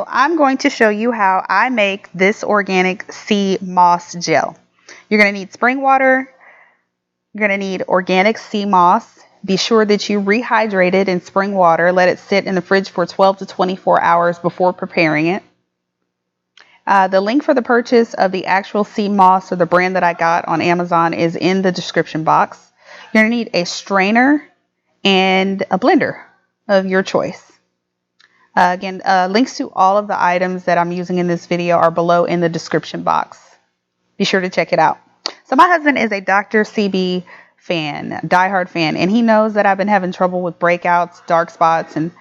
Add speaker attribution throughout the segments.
Speaker 1: I'm going to show you how I make this organic sea moss gel. You're going to need spring water. You're going to need organic sea moss. Be sure that you rehydrate it in spring water. Let it sit in the fridge for 12 to 24 hours before preparing it. The link for the purchase of the actual sea moss or the brand that I got on Amazon is in the description box. You're going to need a strainer and a blender of your choice. Again, links to all of the items that I'm using in this video are below in the description box. Be sure to check it out. So my husband is a Dr. CB fan, diehard fan, and he knows that I've been having trouble with breakouts, dark spots, and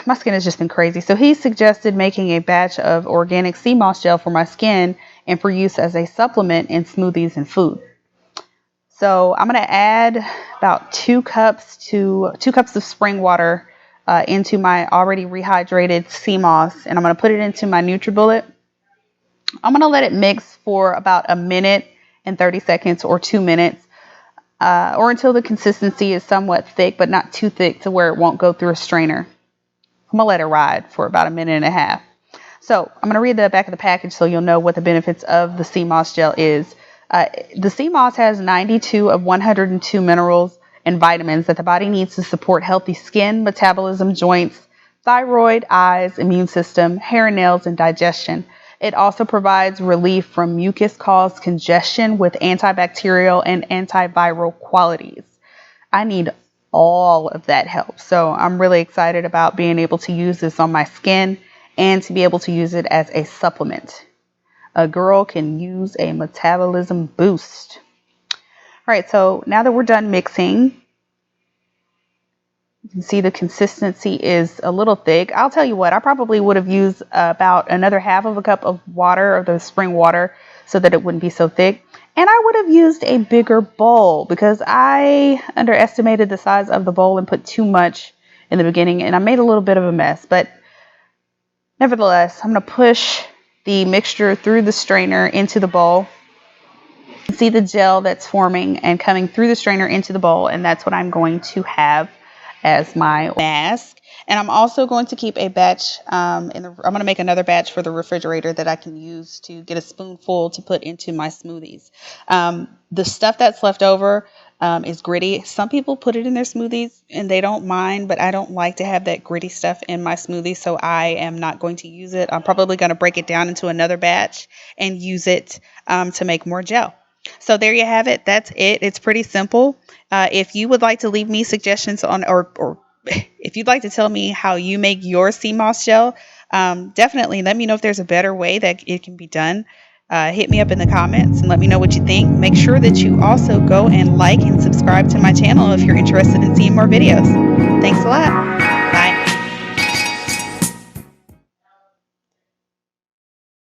Speaker 1: my skin has just been crazy. So he suggested making a batch of organic sea moss gel for my skin and for use as a supplement in smoothies and food. So I'm going to add about 2 cups of spring water into my already rehydrated sea moss, and I'm going to put it into my NutriBullet. I'm going to let it mix for about a minute and 30 seconds or 2 minutes, or until the consistency is somewhat thick, but not too thick to where it won't go through a strainer. I'm going to let it ride for about a minute and a half. So I'm going to read the back of the package so you'll know what the benefits of the sea moss gel is. The sea moss has 92 of 102 minerals and vitamins that the body needs to support healthy skin, metabolism, joints, thyroid, eyes, immune system, hair and nails, and digestion. It also provides relief from mucus-caused congestion with antibacterial and antiviral qualities. I need all of that help. So I'm really excited about being able to use this on my skin and to be able to use it as a supplement. A girl can use a metabolism boost. All right, so now that we're done mixing, you can see the consistency is a little thick. I'll tell you what, I probably would have used about another half of a cup of water, or the spring water, so that it wouldn't be so thick. And I would have used a bigger bowl because I underestimated the size of the bowl and put too much in the beginning, and I made a little bit of a mess. But nevertheless, I'm going to push the mixture through the strainer into the bowl. You can see the gel that's forming and coming through the strainer into the bowl, and that's what I'm going to have as my mask. And I'm also going to keep a batch I'm going to make another batch for the refrigerator that I can use to get a spoonful to put into my smoothies. The stuff that's left over is gritty. Some people put it in their smoothies and they don't mind, but I don't like to have that gritty stuff in my smoothie, so I am not going to use it. I'm probably going to break it down into another batch and use it to make more gel. So there you have it. That's it. It's pretty simple. If you would like to leave me suggestions on, or if you'd like to tell me how you make your sea moss gel, definitely let me know if there's a better way that it can be done. Hit me up in the comments and let me know what you think. Make sure that you also go and like and subscribe to my channel if you're interested in seeing more videos. Thanks a lot.